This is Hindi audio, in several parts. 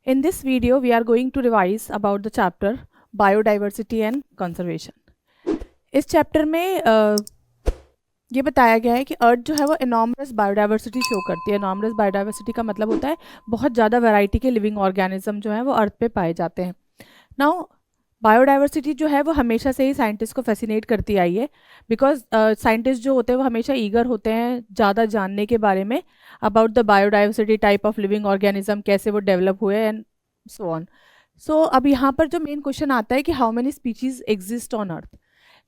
In this video, we are going to revise about the chapter Biodiversity and Conservation. इस चैप्टर में ये बताया गया है कि अर्थ जो है वो एनॉर्मस बायोडाइवर्सिटी शो करती है। एनॉर्मस बायोडाइवर्सिटी का मतलब होता है बहुत ज़्यादा वैरायटी के लिविंग ऑर्गेनिज्म जो है वो अर्थ पे पाए जाते हैं। नाउ बायोडाइवर्सिटी जो है वो हमेशा से ही साइंटिस्ट को फैसिनेट करती आई है, बिकॉज साइंटिस्ट जो होते हैं वो हमेशा ईगर होते हैं ज़्यादा जानने के बारे में about the biodiversity, type of living organism, कैसे वो डेवलप हुए एंड सो ऑन। सो अब यहाँ पर जो मेन क्वेश्चन आता है कि how many species exist on earth.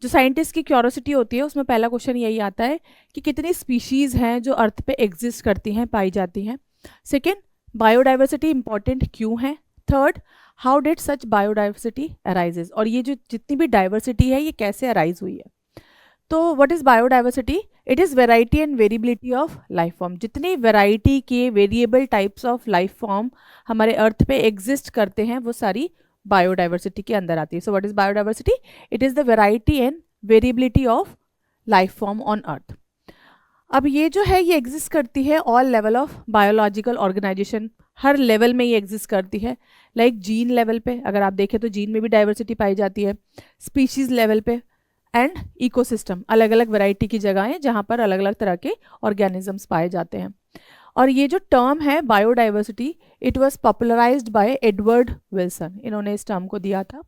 जो साइंटिस्ट की क्यूरियोसिटी होती है उसमें पहला क्वेश्चन यही आता है कि कितनी स्पीशीज़ हैं जो अर्थ पे एग्जिस्ट करती हैं, पाई जाती हैं। सेकेंड, बायोडाइवर्सिटी इंपॉर्टेंट क्यों है। Third, how did such biodiversity arises, और ये जो जितनी भी डाइवर्सिटी है ये कैसे अराइज हुई है। तो what is biodiversity? It is variety and variability of life form. जितनी वेराइटी के variable types of life form हमारे अर्थ पे एग्जिस्ट करते हैं वो सारी बायोडाइवर्सिटी के अंदर आती है। So what is biodiversity? It is the variety and variability of life form on earth. अब ये जो है ये एग्जिस्ट करती है all level of biological organisation, हर लेवल में ये एग्जिस्ट करती है। लाइक जीन लेवल पे अगर आप देखें तो जीन में भी डाइवर्सिटी पाई जाती है, स्पीशीज लेवल पे, एंड इकोसिस्टम, अलग अलग वैरायटी की जगहें जहाँ पर अलग अलग तरह के ऑर्गेनिजम्स पाए जाते हैं। और ये जो टर्म है biodiversity, it was popularised bye Edward Wilson, इन्होंने इस टर्म को दिया था।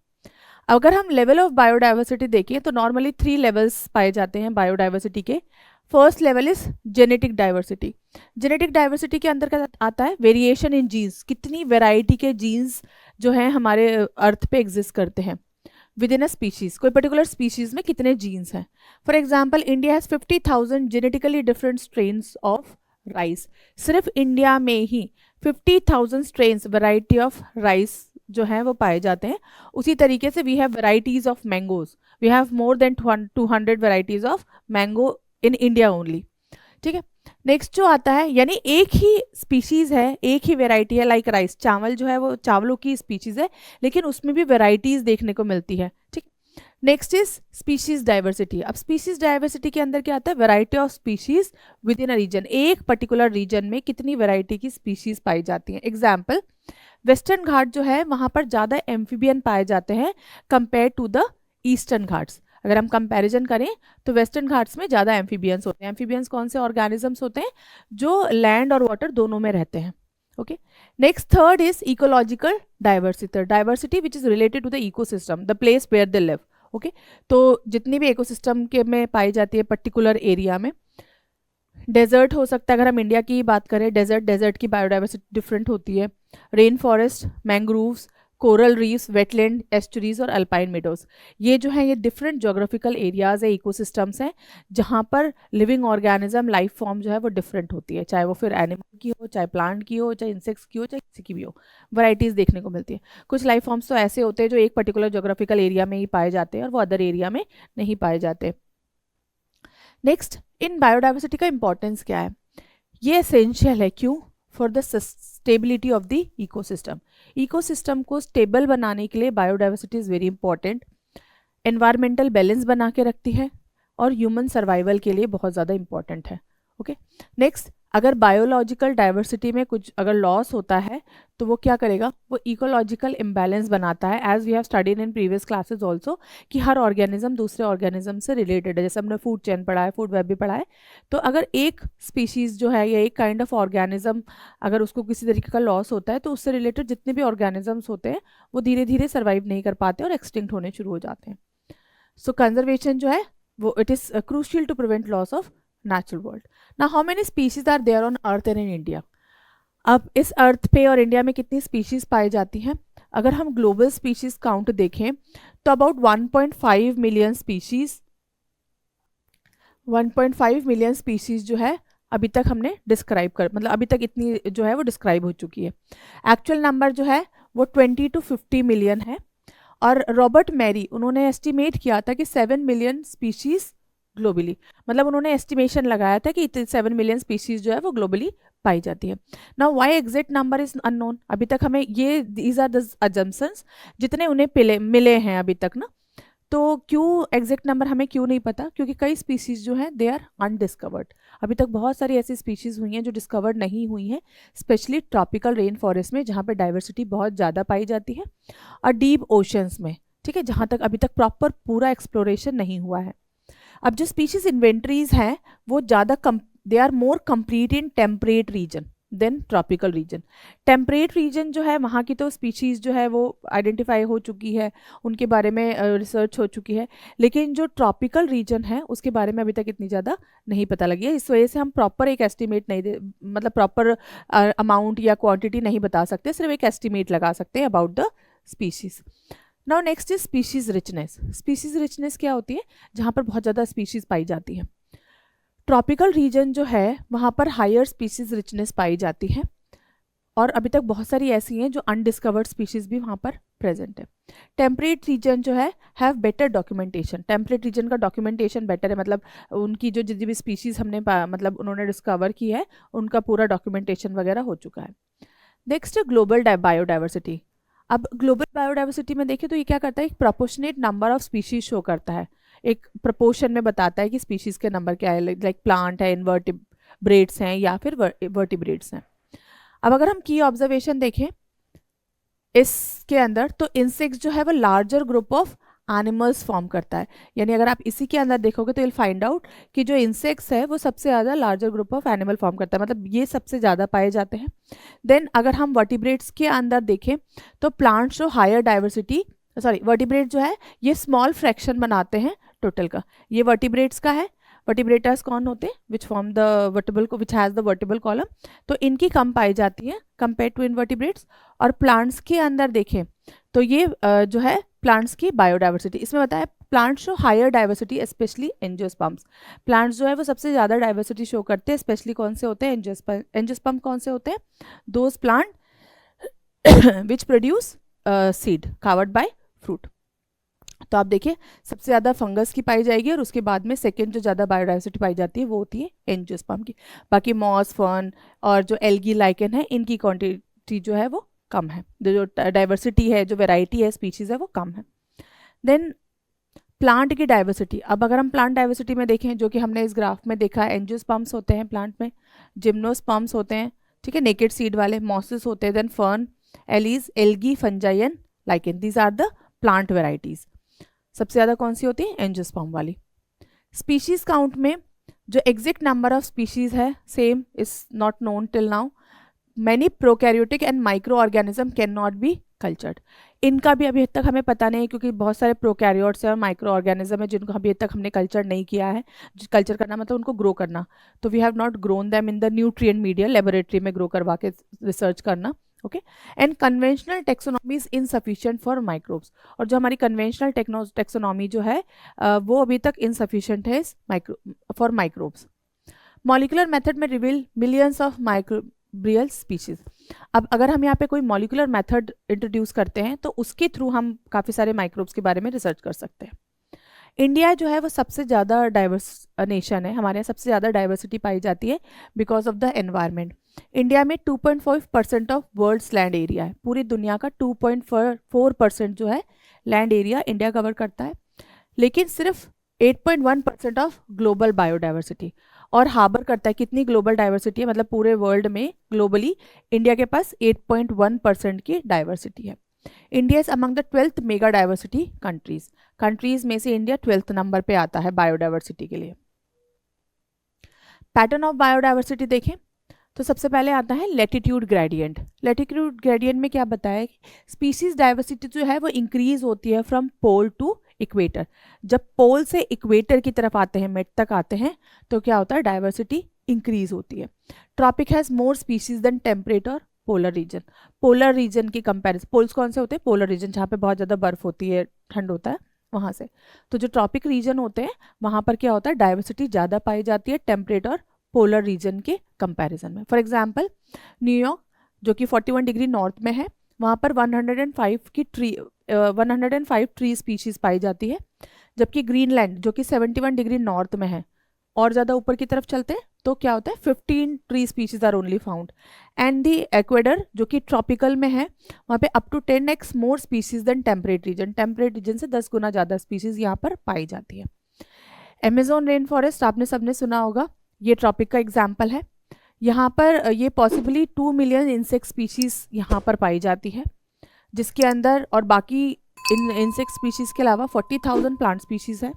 अगर हम लेवल ऑफ बायोडाइवर्सिटी देखें तो नॉर्मली 3 लेवल्स पाए जाते हैं बायोडाइवर्सिटी के। First level is genetic diversity. Genetic diversity के अंदर आता है वेरिएशन इन जीन्स, कितनी वेराइटी के जीन्स जो हैं हमारे अर्थ पे एग्जिस्ट करते हैं विद इन अ स्पीशीज। कोई पर्टिकुलर स्पीशीज में कितने जीन्स हैं। For example, India has 50,000 genetically different strains of rice. सिर्फ इंडिया में ही 50,000 स्ट्रेन्स वैरायटी ऑफ राइस जो हैं वो पाए जाते हैं। उसी तरीके से we have varieties of mangoes, we have more than 200 varieties of mango in India only. ठीक है, नेक्स्ट जो आता है, यानी एक ही स्पीशीज है, एक ही वेराइटी है। लाइक राइस, चावल जो है वो चावलों की स्पीशीज है, लेकिन उसमें भी वेराइटीज देखने को मिलती है। ठीक, नेक्स्ट इज स्पीशीज डाइवर्सिटी। अब स्पीशीज डाइवर्सिटी के अंदर क्या आता है? Variety of species within a region, एक पर्टिकुलर रीजन में कितनी वैरायटी की स्पीशीज पाई जाती हैं। एग्जाम्पल, वेस्टर्न घाट जो है वहाँ पर ज़्यादा एम्फीबियन पाए जाते हैं compare to the eastern Ghats. अगर हम कंपैरिजन करें तो वेस्टर्न घाट्स में ज़्यादा एम्फीबियंस होते हैं। एम्फीबियंस कौन से ऑर्गेनिजम्स होते हैं? जो लैंड और वाटर दोनों में रहते हैं। Okay, next third is ecological diversity, diversity which is related to the ecosystem, the place where they live. Okay, तो जितनी भी इकोसिस्टम के में पाई जाती है पर्टिकुलर एरिया में। डेजर्ट हो सकता है, अगर हम इंडिया की बात करें, डेजर्ट की बायोडाइवर्सिटी डिफरेंट होती है। Rain forest, mangroves, coral reefs, wetland, estuaries और अल्पाइन मेडोज, ये जो है ये डिफरेंट जोग्राफिकल एरियाज है, इकोसिस्टम्स हैं जहाँ पर लिविंग ऑर्गेनिज्म, लाइफ फॉर्म जो है वो डिफरेंट होती है, चाहे वो फिर एनिमल की हो, चाहे प्लांट की हो, चाहे इंसेक्ट्स की हो, चाहे किसी की भी हो, वैराइटीज़ देखने को मिलती है। कुछ लाइफ फॉर्म्स तो ऐसे होते हैं जो एक पर्टिकुलर जोग्राफिकल एरिया में ही पाए जाते हैं और वो अदर एरिया में नहीं पाए जाते। नेक्स्ट, इन बायोडाइवर्सिटी का इंपॉर्टेंस क्या है? ये एसेंशियल है, क्यों? For the stability of the ecosystem. Ecosystem को स्टेबल बनाने के लिए biodiversity is very important. Environmental balance बना के रखती है और ह्यूमन सर्वाइवल के लिए बहुत ज़्यादा इंपॉर्टेंट है। ओके, नेक्स्ट, अगर बायोलॉजिकल डाइवर्सिटी में कुछ अगर लॉस होता है तो वो क्या करेगा? वो इकोलॉजिकल इम्बैलेंस बनाता है, as we have studied in previous classes also, कि हर ऑर्गेनिज्म दूसरे ऑर्गेनिज्म से रिलेटेड है। जैसे हमने फूड चेन पढ़ा है, फूड वेब भी पढ़ा है। तो अगर एक स्पीशीज़ जो है या एक काइंड ऑफ ऑर्गेनिज्म अगर उसको किसी तरीके का लॉस होता है तो उससे रिलेटेड जितने भी ऑर्गेनिजम्स होते हैं वो धीरे धीरे सर्वाइव नहीं कर पाते और एक्सटिंक्ट होने शुरू हो जाते हैं। सो कंजर्वेशन जो है वो it is crucial to prevent loss of natural world. ना how many species are there on earth and in India? अब इस अर्थ पे और इंडिया में कितनी स्पीशीज पाई जाती हैं? अगर हम ग्लोबल स्पीशीज काउंट देखें तो about 1.5 million species, 1.5 million species जो है अभी तक हमने डिस्क्राइब कर, मतलब अभी तक इतनी जो है वो डिस्क्राइब हो चुकी है। एक्चुअल नंबर जो है वो 20 to 50 मिलियन है। और रॉबर्ट मैरी, उन्होंने एस्टिमेट किया था कि 7 मिलियन स्पीशीज ग्लोबली, मतलब उन्होंने एस्टिमेशन लगाया था कि 7 मिलियन स्पीशीज जो है वो ग्लोबली पाई जाती है। Now why exact number is unknown, अभी तक हमें ये दीज आर द अजम्पशंस जितने उन्हें मिले हैं अभी तक ना। तो क्यों एग्जैक्ट नंबर हमें क्यों नहीं पता? क्योंकि कई स्पीशीज जो हैं दे आर अनडिस्कवर्ड, अभी तक बहुत सारी ऐसी स्पीशीज़ हुई हैं जो डिस्कवर नहीं हुई हैं, स्पेशली ट्रॉपिकल रेन फॉरेस्ट में जहाँ पे डाइवर्सिटी बहुत ज़्यादा पाई जाती है, और डीप ओशंस में, ठीक है, जहाँ तक अभी तक प्रॉपर पूरा एक्सप्लोरेशन नहीं हुआ है। अब जो स्पीशीज इन्वेंट्रीज हैं वो ज़्यादा they are more complete in temperate region than tropical region. Temperate region जो है वहाँ की तो स्पीशीज़ जो है वो आइडेंटिफाई हो चुकी है, उनके बारे में रिसर्च हो चुकी है, लेकिन जो ट्रॉपिकल रीजन है उसके बारे में अभी तक इतनी ज़्यादा नहीं पता लगी है। इस वजह से हम प्रॉपर एक एस्टिमेट नहीं दे, मतलब प्रॉपर अमाउंट या क्वांटिटी नहीं बता सकते, सिर्फ एक एस्टिमेट लगा सकते हैं about the species. Now next is species richness. Species richness क्या होती है? जहाँ पर बहुत ज़्यादा स्पीशीज़ पाई जाती है। ट्रॉपिकल रीजन जो है वहाँ पर हायर स्पीशीज़ रिचनेस पाई जाती है, और अभी तक बहुत सारी ऐसी हैं जो अनडिस्कवर्ड स्पीशीज़ भी वहाँ पर प्रेजेंट है। टेम्परेट रीजन जो है have better documentation. Temperate region का डॉक्यूमेंटेशन बेटर है, मतलब उनकी जो जितनी भी स्पीशीज़ हमने मतलब उन्होंने डिस्कवर की है उनका पूरा डॉक्यूमेंटेशन वगैरह हो चुका है। Next global biodiversity. अब ग्लोबल बायोडाइवर्सिटी में देखें तो ये क्या करता है, एक proportionate number of species show करता है, एक प्रोपोर्शन में बताता है कि स्पीशीज के नंबर क्या है, लाइक प्लांट है, इनवर्टिब्रेट्स हैं या फिर वर्टिब्रेट्स हैं। अब अगर हम की ऑब्जर्वेशन देखें इसके अंदर, तो इंसेक्ट्स जो है वो larger group of animals form करता है। यानी अगर आप इसी के अंदर देखोगे तो विल फाइंड आउट कि जो इंसेक्ट्स है वो सबसे ज़्यादा larger group of animal form करता है, मतलब ये सबसे ज़्यादा पाए जाते हैं। देन अगर हम वर्टिब्रेट्स के अंदर देखें तो प्लांट्स जो हायर डाइवर्सिटी, सॉरी वर्टिब्रेट जो है ये स्मॉल फ्रैक्शन बनाते हैं टोटल का। ये वर्टिब्रेट्स का है। वर्टिब्रेटर्स कौन होते हैं? Which form the vertebral which has the vertebral column, तो इनकी कम पाई जाती है कंपेयर टू इनवर्टिब्रेट्स। और प्लांट्स के अंदर देखें तो ये जो है प्लांट्स की बायोडाइवर्सिटी, इसमें बताया plants show higher diversity specially angiosperms. Plants जो है वो सबसे ज़्यादा डाइवर्सिटी शो करते हैं, स्पेशली कौन से होते हैं? एंजियोस्पर्म कौन से होते हैं? Those plant which produce seed covered by fruit. तो आप देखिए सबसे ज़्यादा फंगस की पाई जाएगी और उसके बाद में सेकेंड जो ज़्यादा बायोडाइवर्सिटी पाई जाती है वो होती है एंजियोस्पर्म की। बाकी मॉस, फर्न और जो एल्गी, लाइकेन है, इनकी क्वांटिटी जो है वो कम है, जो डाइवर्सिटी है, जो वेराइटी है, स्पीशीज़ है, वो कम है। देन प्लांट की डाइवर्सिटी। अब अगर हम प्लांट डाइवर्सिटी में देखें, जो कि हमने इस ग्राफ में देखा है, एंजियोस्पर्म्स होते हैं प्लांट में, जिम्नोस्पर्म्स होते हैं, ठीक है, नेकेड सीड वाले, मॉसेस होते हैं, then fern, allies, algae, fungi and lichen, these are the plant varieties. सबसे ज़्यादा कौन सी होती है? एंजियोस्पर्म वाली। स्पीशीज काउंट में जो एग्जैक्ट नंबर ऑफ स्पीशीज है same is not known till now. Many prokaryotic and micro organism can not be cultured. इनका भी अभी तक हमें पता नहीं है, क्योंकि बहुत सारे प्रोकैरियोट्स हैं और माइक्रो ऑर्गेनिज्म है जिनको अभी तक हमने कल्चर नहीं किया है। कल्चर करना मतलब उनको ग्रो करना, तो we have not grown them in the nutrient media, laboratory में ग्रो करवा के रिसर्च करना। Okay, and conventional taxonomy is insufficient for microbes. और जो हमारी कन्वेंशनल टेक्सोनॉमी जो है वो अभी तक इनसफिशिएंट है फॉर माइक्रोब्स। मॉलिकुलर मेथड में reveal millions of microbial species. अब अगर हम यहाँ पे कोई मॉलिकुलर मेथड इंट्रोड्यूस करते हैं तो उसके थ्रू हम काफ़ी सारे माइक्रोब्स के बारे में रिसर्च कर सकते हैं। इंडिया जो है वो सबसे ज़्यादा डाइवर्स नेशन है, हमारे यहाँ सबसे ज़्यादा डाइवर्सिटी पाई जाती है because of the environment. India में 2.5% ऑफ वर्ल्ड्स लैंड एरिया है, पूरी दुनिया का 2.4% जो है लैंड एरिया इंडिया कवर करता है, लेकिन सिर्फ 8.1% ऑफ ग्लोबल बायोडाइवर्सिटी। और हार्बर करता है कितनी ग्लोबल डाइवर्सिटी है, मतलब पूरे वर्ल्ड में ग्लोबली इंडिया के पास 8.1% की डाइवर्सिटी है। India is among the 12th mega diversity countries में से इंडिया 12th नंबर पे आता है बायोडाइवर्सिटी के लिए। पैटर्न ऑफ बायोडाइवर्सिटी देखें तो सबसे पहले आता है लैटिट्यूड ग्रेडियंट। लैटिट्यूड ग्रेडियंट में क्या बताया कि स्पीसीज डाइवर्सिटी जो है वो इंक्रीज होती है फ्रॉम पोल टू इक्वेटर। जब पोल से इक्वेटर की तरफ आते हैं, मिड तक आते हैं, तो क्या होता है? डाइवर्सिटी इंक्रीज होती है। Tropic has more species than temperate और पोलर रीजन। पोलर रीजन की कंपैरिजन, पोल्स कौन से होते हैं? पोलर रीजन, जहाँ पे बहुत ज़्यादा बर्फ होती है, ठंड होता है वहाँ से। तो जो ट्रॉपिक रीजन होते हैं वहाँ पर क्या होता है? डाइवर्सिटी ज़्यादा पाई जाती है टेम्परेट और पोलर रीजन के कंपैरिजन में। फॉर एग्जांपल न्यूयॉर्क जो कि 41 डिग्री नॉर्थ में है, वहाँ पर 105 ट्री स्पीशीज पाई जाती है, जबकि ग्रीनलैंड जो कि 71 डिग्री नॉर्थ में है और ज़्यादा ऊपर की तरफ चलते हैं तो क्या होता है? 15 tree species are only found. And the Ecuador जो कि ट्रॉपिकल में है, वहाँ पे up to 10x more species than temperate region. Temperate region से 10 गुना ज़्यादा स्पीशीज यहाँ पर पाई जाती है। अमेजोन रेन फॉरेस्ट आपने सबने सुना होगा, ये ट्रॉपिक का एग्जाम्पल है। यहाँ पर ये पॉसिबली 2 मिलियन इंसेक्ट स्पीशीज़ यहाँ पर पाई जाती है, जिसके अंदर और बाकी इन इंसेक्ट स्पीशीज़ के अलावा 40,000 प्लांट स्पीशीज़ है,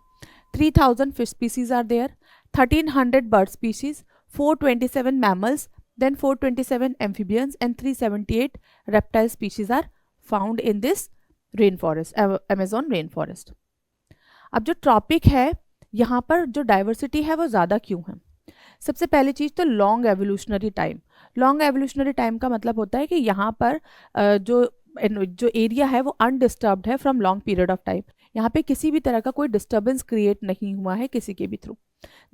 3,000 fish species are there, 1,300 bird species, 427 mammals, then 427 amphibians and 378 reptile species are found in this rainforest, Amazon rainforest. अब जो ट्रॉपिक है यहाँ पर जो डाइवर्सिटी है वो ज़्यादा क्यों है? सबसे पहली चीज़ तो long evolutionary time. Long evolutionary time का मतलब होता है कि यहाँ पर जो एरिया है वो अनडिस्टर्ब्ड है from long period of time. यहाँ पे किसी भी तरह का कोई डिस्टर्बेंस क्रिएट नहीं हुआ है किसी के भी थ्रू।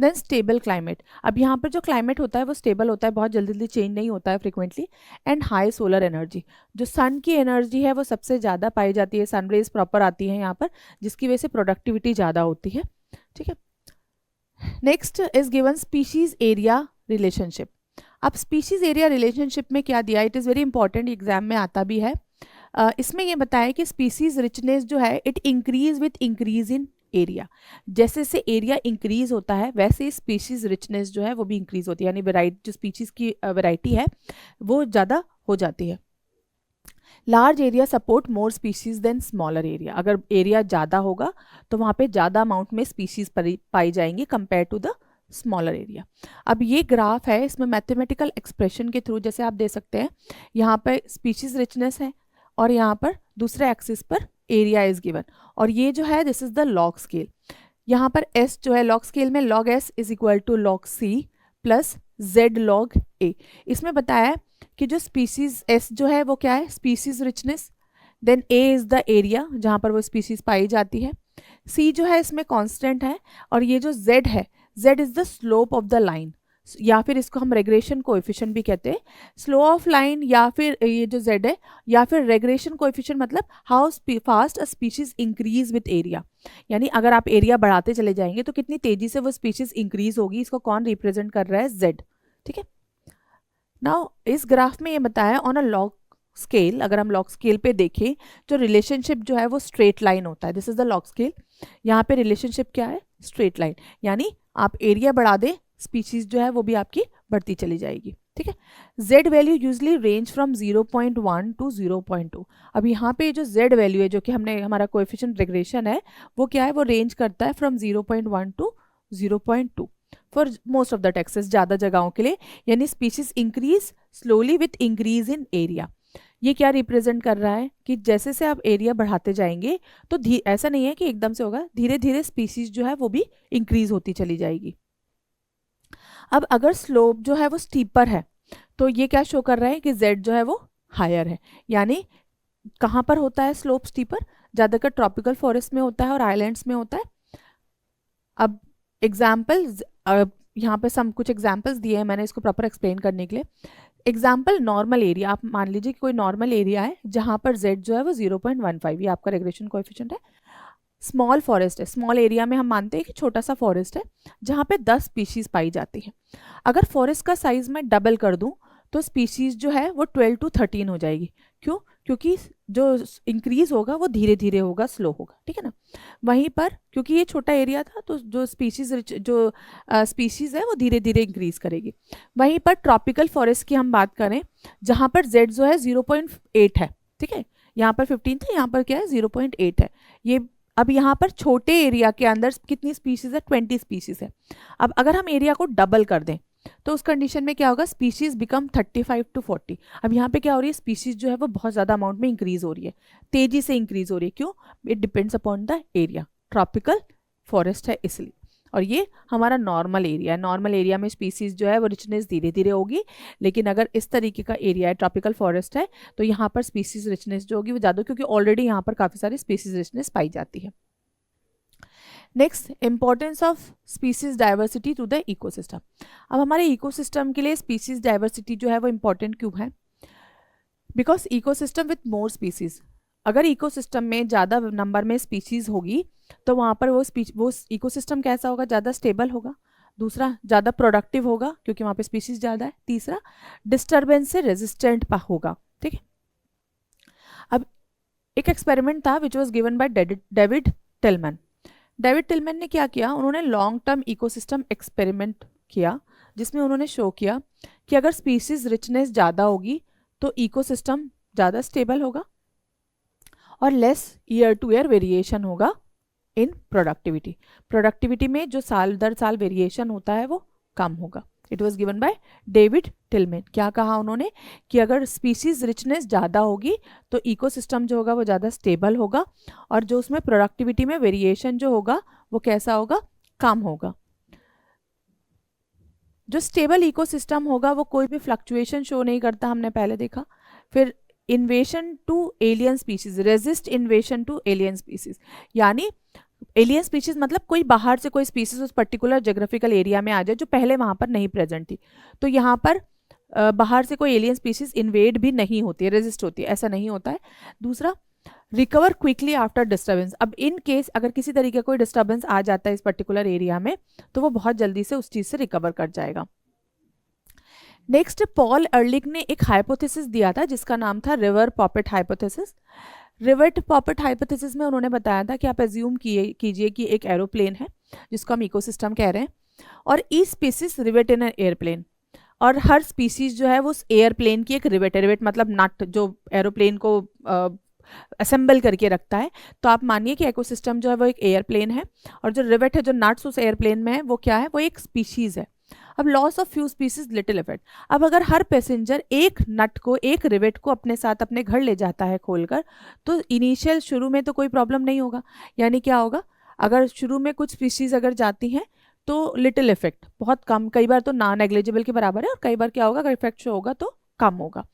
देन स्टेबल क्लाइमेट, अब यहाँ पर जो क्लाइमेट होता है वो स्टेबल होता है, बहुत जल्दी जल्दी चेंज नहीं होता है frequently. And high solar energy, जो सन की एनर्जी है वो सबसे ज़्यादा पाई जाती है, सनरेज प्रॉपर आती है यहाँ पर, जिसकी वजह से प्रोडक्टिविटी ज़्यादा होती है। ठीक है, next is given species area relationship. अब स्पीशीज एरिया रिलेशनशिप में क्या दिया, it is very important, exam में आता भी है। इसमें ये बताया कि स्पीशीज रिचनेस जो है it increase with increase in area. जैसे जैसे एरिया इंक्रीज होता है वैसे स्पीशीज रिचनेस जो है वो भी इंक्रीज होती है, यानी वेराइटी, जो स्पीशीज की वेराइटी है वो ज़्यादा हो जाती है। Large area support more species than smaller area, अगर एरिया ज़्यादा होगा तो वहाँ पे ज़्यादा अमाउंट में स्पीशीज पाई जाएंगी compare to the smaller area. अब ये ग्राफ है, इसमें मैथमेटिकल एक्सप्रेशन के थ्रू जैसे आप दे सकते हैं, यहाँ पे स्पीशीज रिचनेस है और यहाँ पर दूसरे एक्सिस पर एरिया इज गिवन, और ये जो है this is the log scale. यहाँ पर एस जो है लॉग स्केल में log S is equal to log C plus Z log A. इसमें बताया कि जो स्पीशीज एस जो है वो क्या है, species richness, then A is the area जहाँ पर वो स्पीशीज पाई जाती है, सी जो है इसमें कांस्टेंट है, और ये जो जेड है, Z is the slope of the line, या फिर इसको हम रेग्रेशन कोएफिशिएंट भी कहते हैं, स्लो ऑफ लाइन, या फिर ये जो जेड है, या फिर रेग्रेशन कोएफिशिएंट मतलब how fast a species increase with area, यानी अगर आप एरिया बढ़ाते चले जाएंगे तो कितनी तेजी से वो स्पीशीज इंक्रीज होगी, इसको कौन रिप्रेजेंट कर रहा है, जेड। ठीक है, नाउ इस ग्राफ में ये बताया ऑन अ लॉग स्केल, अगर हम लॉग स्केल पे देखें जो रिलेशनशिप जो है वो स्ट्रेट लाइन होता है, this is the log scale. यहाँ पे रिलेशनशिप क्या है, स्ट्रेट लाइन, यानी आप एरिया बढ़ा दें स्पीशीज जो है वो भी आपकी बढ़ती चली जाएगी। ठीक है, Z value usually range from 0.1 to 0.2। अब यहाँ पे जो जेड वैल्यू है जो कि हमने हमारा कोएफिशिएंट रेग्रेशन है वो क्या है, वो रेंज करता है from 0.1 to 0.2 for most of the taxes, ज़्यादा जगहों के लिए, यानी species increase slowly with increase in area. ये क्या रिप्रेजेंट कर रहा है कि जैसे से आप एरिया बढ़ाते जाएंगे तो ऐसा नहीं है कि एकदम से होगा, धीरे धीरे स्पीशीज जो है वो भी इंक्रीज होती चली जाएगी। अब अगर स्लोप जो है वो स्टीपर है तो ये क्या शो कर रहा है कि z जो है वो हायर है, यानी कहाँ पर होता है स्लोप स्टीपर, ज़्यादातर ट्रॉपिकल फॉरेस्ट में होता है और आइलैंड्स में होता है। अब एग्जाम्पल यहाँ पे कुछ एग्जाम्पल्स दिए हैं मैंने इसको प्रॉपर एक्सप्लेन करने के लिए। एग्जाम्पल नॉर्मल एरिया, आप मान लीजिए कि कोई नॉर्मल एरिया है जहाँ पर z जो है वो 0.15, ये आपका रेग्रेशन कोएफिशिएंट है। स्मॉल फॉरेस्ट है, स्मॉल एरिया में हम मानते हैं कि छोटा सा फॉरेस्ट है जहाँ पे 10 स्पीशीज पाई जाती है। अगर फॉरेस्ट का साइज मैं डबल कर दूं तो स्पीशीज जो है वो 12 टू 13 हो जाएगी। क्यों? क्योंकि जो इंक्रीज होगा वो धीरे धीरे होगा, स्लो होगा। ठीक है ना, वहीं पर क्योंकि ये छोटा एरिया था तो जो स्पीशीज है वो धीरे धीरे इंक्रीज करेगी। वहीं पर ट्रॉपिकल फॉरेस्ट की हम बात करें जहाँ पर जेड जो है 0.8 है, ठीक है, यहाँ पर 15 था, यहाँ पर क्या है 0.8 है। ये अब यहाँ पर छोटे एरिया के अंदर कितनी स्पीशीज है, 20 स्पीशीज है। अब अगर हम एरिया को डबल कर दें तो उस कंडीशन में क्या होगा, स्पीशीज बिकम 35 टू 40। अब यहाँ पे क्या हो रही है, स्पीशीज जो है वो बहुत ज़्यादा अमाउंट में इंक्रीज हो रही है, तेजी से इंक्रीज हो रही है। क्यों? It depends upon the area, tropical forest है इसलिए। और ये हमारा नॉर्मल एरिया है, नॉर्मल एरिया में स्पीसीज जो है वो रिचनेस धीरे धीरे होगी, लेकिन अगर इस तरीके का एरिया है, ट्रॉपिकल फॉरेस्ट है, तो यहाँ पर स्पीसीज रिचनेस जो होगी वो ज़्यादा, क्योंकि ऑलरेडी यहाँ पर काफ़ी सारी स्पीसीज रिचनेस पाई जाती है। Next, importance of species diversity to the ecosystem. अब हमारे इकोसिस्टम के लिए स्पीसीज डाइवर्सिटी जो है वो इंपॉर्टेंट क्यों है? Because ecosystem with more species, अगर इकोसिस्टम में ज़्यादा नंबर में स्पीशीज़ होगी तो वहाँ पर वो इकोसिस्टम कैसा होगा, ज़्यादा स्टेबल होगा। दूसरा, ज़्यादा प्रोडक्टिव होगा क्योंकि वहाँ पे स्पीशीज़ ज़्यादा है। तीसरा, डिस्टर्बेंस से रेजिस्टेंट होगा। ठीक है, अब एक एक्सपेरिमेंट था which was given by David Tilman. David Tilman ने क्या किया, उन्होंने लॉन्ग टर्म इकोसिस्टम एक्सपेरिमेंट किया जिसमें उन्होंने शो किया कि अगर स्पीसीज रिचनेस ज़्यादा होगी तो इकोसिस्टम ज़्यादा स्टेबल होगा और less year two year variation होगा इन प्रोडक्टिविटी में जो साल दर साल वेरिएशन होता है वो कम होगा। It was given by David Tilman. क्या कहा उन्होंने कि अगर स्पीसीज रिचनेस ज़्यादा होगी तो इकोसिस्टम जो होगा वो ज़्यादा स्टेबल होगा और जो उसमें प्रोडक्टिविटी में वेरिएशन जो होगा वो कैसा होगा, कम होगा। जो स्टेबल इकोसिस्टम होगा वो कोई भी फ्लक्चुएशन शो नहीं करता, हमने पहले देखा। फिर invasion to alien species, resist invasion to alien species, यानी एलियन स्पीशीज मतलब कोई बाहर से कोई स्पीशीज उस पर्टिकुलर जोग्राफिकल एरिया में आ जाए जो पहले वहां पर नहीं प्रेजेंट थी, तो यहाँ पर बाहर से कोई एलियन स्पीशीज इन्वेड भी नहीं होती है, रेजिस्ट होती है, ऐसा नहीं होता है। दूसरा, रिकवर क्विकली आफ्टर डिस्टर्बेंस। अब इन केस अगर किसी तरीके का कोई डिस्टर्बेंस आ जाता है इस पर्टिकुलर एरिया में तो वो बहुत जल्दी से उस चीज से रिकवर कर जाएगा। नेक्स्ट, पॉल अर्लिक ने एक हाइपोथेसिस दिया था जिसका नाम था रिवर पॉपेट हाइपोथेसिस। रिवर पॉपेट हाइपोथेसिस में उन्होंने बताया था कि आप एज्यूम कीजिए कि एक एरोप्लेन है जिसको हम इकोसिस्टम कह रहे हैं और each species rivet in an airplane, और हर स्पीसीज जो है वो उस एयरप्लेन की एक रिवेट मतलब नट जो एरोप्लेन को असेंबल करके रखता है। तो आप मानिए कि इकोसिस्टम जो है वो एक एयरप्लेन है और जो रिवेट है, जो नट्स उस एयरप्लेन में है, वो क्या है, वो एक स्पीशीज है। अब loss of few species little effect. अब अगर हर पैसेंजर एक नट को, एक रिवेट को अपने साथ अपने घर ले जाता है खोलकर, तो इनिशियल शुरू में तो कोई प्रॉब्लम नहीं होगा। यानी क्या होगा, अगर शुरू में कुछ स्पीशीज अगर जाती हैं तो लिटिल इफेक्ट, बहुत कम, कई बार तो नॉन नेग्लिजिबल के बराबर है, और कई बार क्या होगा, अगर इफेक्ट शो होगा तो कम होगा।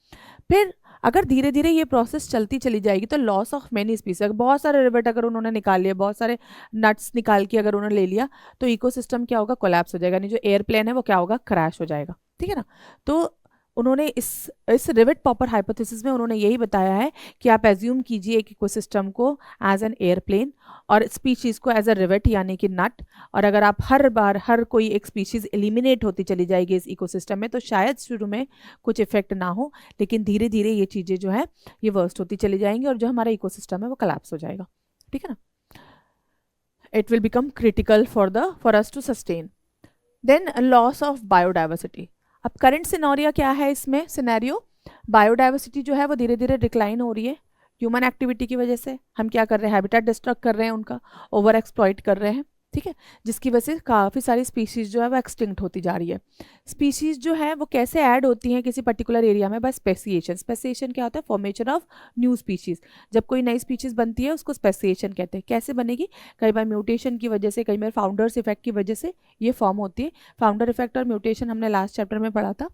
फिर अगर धीरे धीरे ये प्रोसेस चलती चली जाएगी तो लॉस ऑफ मेनी स्पीसीज, बहुत सारे रिवेट अगर उन्होंने निकाल लिया, बहुत सारे नट्स निकाल के अगर उन्होंने ले लिया, तो इकोसिस्टम क्या होगा, कोलैप्स हो जाएगा, नहीं जो एयरप्लेन है वो क्या होगा, क्रैश हो जाएगा। ठीक है ना। तो उन्होंने इस रिवेट पॉपर हाइपोथेसिस में उन्होंने यही बताया है कि आप एज्यूम कीजिए एक इकोसिस्टम को एज एन एयरप्लेन और स्पीशीज को एज अ रिवेट यानी कि नट, और अगर आप हर बार हर कोई एक स्पीशीज एलिमिनेट होती चली जाएगी इस इकोसिस्टम में तो शायद शुरू में कुछ इफेक्ट ना हो, लेकिन धीरे धीरे ये चीज़ें जो है ये वर्स्ट होती चली जाएंगी और जो हमारा इकोसिस्टम है वो कोलैप्स हो जाएगा। ठीक है ना। It will become critical for us to sustain. Then loss of biodiversity. अब करंट सिनेरियो क्या है इसमें, सिनेरियो बायोडाइवर्सिटी जो है वो धीरे धीरे डिक्लाइन हो रही है ह्यूमन एक्टिविटी की वजह से। हम क्या कर रहे हैं, हैबिटेट डिस्ट्रक्ट कर रहे हैं, उनका ओवर एक्सप्लॉइट कर रहे हैं। ठीक है, जिसकी वजह से काफ़ी सारी स्पीशीज़ जो है वो एक्सटिंक्ट होती जा रही है। स्पीशीज़ जो है वो कैसे ऐड होती हैं किसी पर्टिकुलर एरिया में, बाय स्पेसिएशन। स्पेसिएशन क्या होता है, फॉर्मेशन ऑफ न्यू स्पीशीज़। जब कोई नई स्पीशीज़ बनती है उसको स्पेसिएशन कहते हैं। कैसे बनेगी, कई बार म्यूटेशन की वजह से, कई बार फाउंडर्स इफेक्ट की वजह से ये फॉर्म होती है। फाउंडर इफेक्ट और म्यूटेशन हमने लास्ट चैप्टर में पढ़ा था।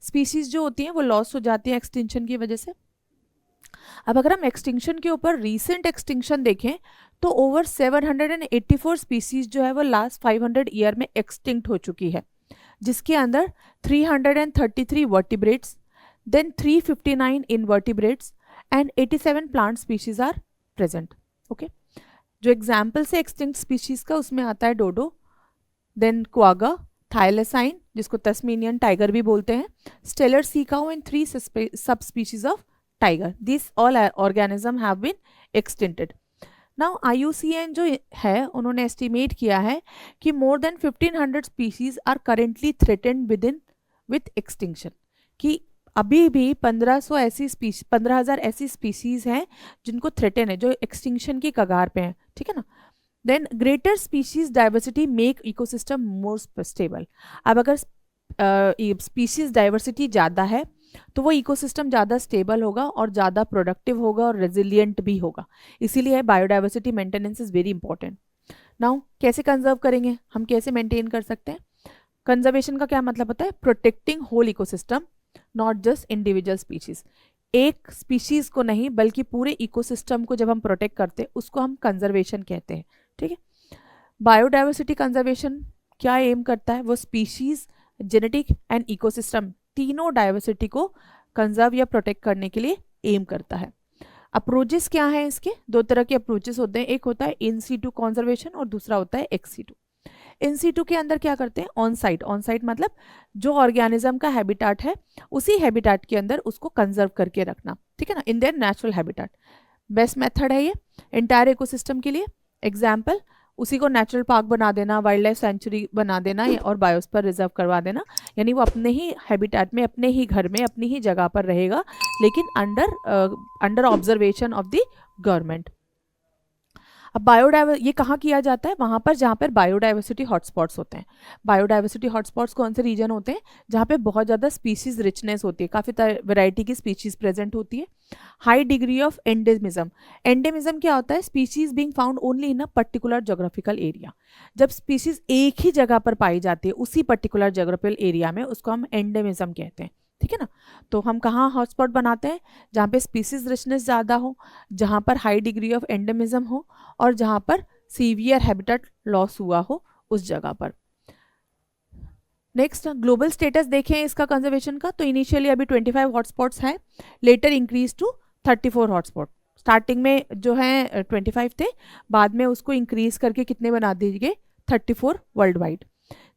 स्पीशीज़ जो होती हैं वो लॉस हो जाती हैं एक्सटिंक्शन की वजह से। अब अगर हम एक्सटिंक्शन के ऊपर रीसेंट एक्सटिंक्शन देखें तो ओवर 784 स्पीसीज जो है वो लास्ट 500 ईयर में एक्सटिंक्ट हो चुकी है, जिसके अंदर 333 vertebrates, then 359 invertebrates and 87 plant species are present. Okay, जो एग्जाम्पल से एक्सटिंक्ट स्पीशीज का उसमें आता है डोडो, देन क्वागा, थाइलेसाइन जिसको तस्मेनियन टाइगर भी बोलते हैं, Steller sea cow and 3 subspecies of tiger. These all organism have been extincted. Now IUCN जो है उन्होंने एस्टिमेट किया है कि more than 1500 species are currently threatened with extinction, कि अभी भी 15,000 ऐसी स्पीसीज हैं जिनको थ्रेटन है, जो एक्सटिंक्शन की कगार पे हैं। ठीक है ना। Then greater species diversity make ecosystem more stable. अब अगर स्पीशीज डाइवर्सिटी ज़्यादा है तो वो इकोसिस्टम ज़्यादा स्टेबल होगा और ज़्यादा प्रोडक्टिव होगा और रेजिलिएंट भी होगा। इसीलिए biodiversity maintenance is very important. Now कैसे कंजर्व करेंगे, हम कैसे मेंटेन कर सकते हैं। कंजर्वेशन का क्या मतलब होता है, protecting whole ecosystem not just individual species. एक स्पीशीज को नहीं बल्कि पूरे इकोसिस्टम को जब हम प्रोटेक्ट करते हैं उसको हम कंजर्वेशन कहते हैं। ठीक है। बायोडाइवर्सिटी कंजर्वेशन क्या एम करता है, वो स्पीशीज, जेनेटिक एंड इकोसिस्टम तीनों डाइवर्सिटी को कंजर्व या प्रोटेक्ट करने के लिए एम करता है। अप्रोचेस क्या है इसके, दो तरह के अप्रोचेस होते हैं, एक होता है इन सीटू कंजर्वेशन और दूसरा होता है एक्स सीटू। इन सीटू के अंदर क्या करते हैं, ऑन साइट मतलब जो ऑर्गेनिज्म का हैबिटाट है उसी हैबिटाट के अंदर उसको कंजर्व करके रखना। ठीक है ना, in their natural habitat. Best method है ये एंटायर इकोसिस्टम के लिए। एग्जाम्पल उसी को नेचुरल पार्क बना देना, वाइल्ड लाइफ सेंचुरी बना देना और बायोस्फीयर रिजर्व करवा देना, यानी वो अपने ही हैबिटेट में, अपने ही घर में, अपनी ही जगह पर रहेगा, लेकिन under observation of the government. अब ये कहाँ किया जाता है? वहाँ पर जहाँ पर बायोडाइवर्सिटी हॉटस्पॉट्स होते हैं। बायोडाइवर्सिटी हॉटस्पॉट्स कौन से रीजन होते हैं? जहाँ पे बहुत ज़्यादा स्पीशीज रिचनेस होती है, काफ़ी वैरायटी की स्पीशीज प्रेजेंट होती है। High degree of endemism. Endemism क्या होता है? Species being found only in a particular geographical area. जब स्पीशीज एक ही जगह पर पाई जाती है उसी पर्टिकुलर जोग्राफिकल एरिया में, उसको हम एंडेमिज्म कहते हैं, ठीक है ना। तो हम कहाँ हॉटस्पॉट बनाते हैं? जहाँ पे स्पीसीज रिचनेस ज़्यादा हो, जहाँ पर हाई डिग्री ऑफ एंडेमिज्म हो, और जहाँ पर सीवियर हैबिटेट लॉस हुआ हो, उस जगह पर। नेक्स्ट ग्लोबल स्टेटस देखें इसका कंजर्वेशन का, तो इनिशियली अभी 25 हॉटस्पॉट्स हैं, later increase to 34 hotspot. Starting में जो है 25 थे, बाद में उसको इंक्रीज करके कितने बना दिए? 34 वर्ल्ड वाइड।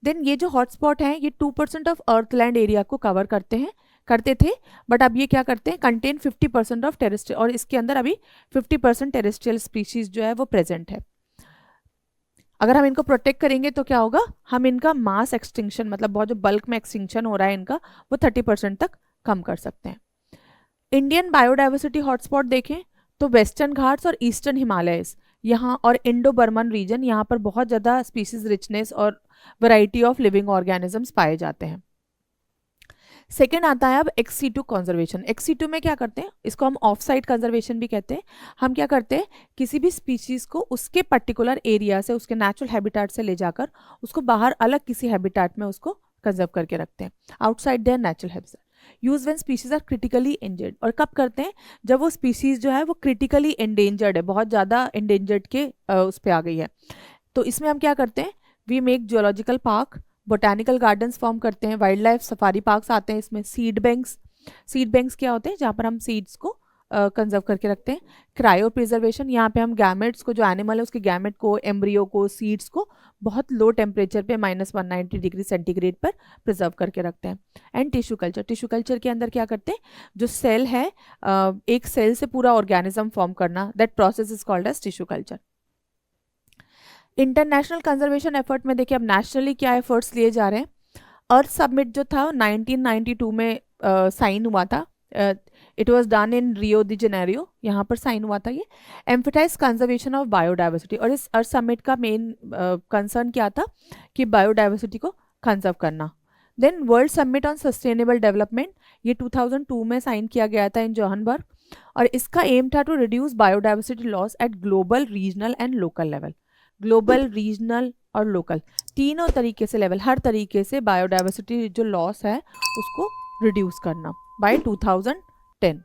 देन ये जो हॉटस्पॉट हैं ये 2% ऑफ अर्थलैंड एरिया को कवर करते थे, बट अब ये क्या करते हैं? कंटेन 50% ऑफ टेरेस्ट्रियल, और इसके अंदर अभी 50% टेरेस्ट्रियल स्पीशीज जो है वो प्रेजेंट है। अगर हम इनको प्रोटेक्ट करेंगे तो क्या होगा? हम इनका मास एक्सटिंक्शन, मतलब बहुत जो बल्क में एक्सटिंक्शन हो रहा है इनका, वो 30% तक कम कर सकते हैं। इंडियन बायोडाइवर्सिटी हॉटस्पॉट देखें तो वेस्टर्न घाट्स और ईस्टर्न हिमालयस यहाँ, और इंडो बर्मन रीजन, यहाँ पर बहुत ज़्यादा स्पीशीज रिचनेस और वैरायटी ऑफ लिविंग ऑर्गेनिजम्स पाए जाते हैं। सेकेंड आता है अब एक्स-सी2 कंजर्वेशन। एक्स-सी2 में क्या करते हैं? इसको हम ऑफ साइट कंजर्वेशन भी कहते हैं। हम क्या करते हैं? किसी भी स्पीशीज को उसके पर्टिकुलर एरिया से, उसके नेचुरल हैबिटेट से ले जाकर उसको बाहर अलग किसी हैबिटेट में उसको कंजर्व करके रखते हैं, outside their natural habitat. Use when species are critically injured. और कब करते हैं? जब वो स्पीशीज जो है वो क्रिटिकली एंडेंजर्ड है, बहुत ज़्यादा एंडेंजर्ड के उस पर आ गई है। तो इसमें हम क्या करते हैं? We make geological park, botanical gardens form करते हैं, वाइल्ड लाइफ सफारी पार्क्स आते हैं इसमें, सीड बैंक्स क्या होते हैं? जहाँ पर हम सीड्स को कंजर्व करके रखते हैं। क्रायो प्रिजर्वेशन, यहाँ पे हम गैमेट्स को, जो एनिमल है उसके गैमेट को, एम्ब्रियो को, सीड्स को बहुत लो टेम्परेचर पे -190 डिग्री सेंटीग्रेड पर प्रिजर्व करके रखते हैं। एंड टिश्यू कल्चर के अंदर क्या करते हैं? जो सेल है, एक सेल से पूरा ऑर्गेनिज्म फॉर्म करना, that process is called as tissue culture. International conservation effort में देखिए अब नेशनली क्या एफर्ट्स लिए जा रहे हैं। अर्थ समिट जो था 1992 में साइन हुआ था, it was done in Rio the Janeiro, यहाँ पर साइन हुआ था ये। एम्फेसाइज कंजर्वेशन ऑफ बायोडाइवर्सिटी, और इस अर्थ समिट का मेन कंसर्न क्या था? कि बायोडाइवर्सिटी को कंजर्व करना। Then World Summit on Sustainable Development, ये 2002 में साइन किया गया था इन जोहान्सबर्ग, और इसका एम था to reduce biodiversity loss at global, regional and local level. Global, regional और लोकल, तीनों तरीके से लेवल, हर तरीके से बायोडाइवर्सिटी जो लॉस है उसको रिड्यूस करना बाय 2010।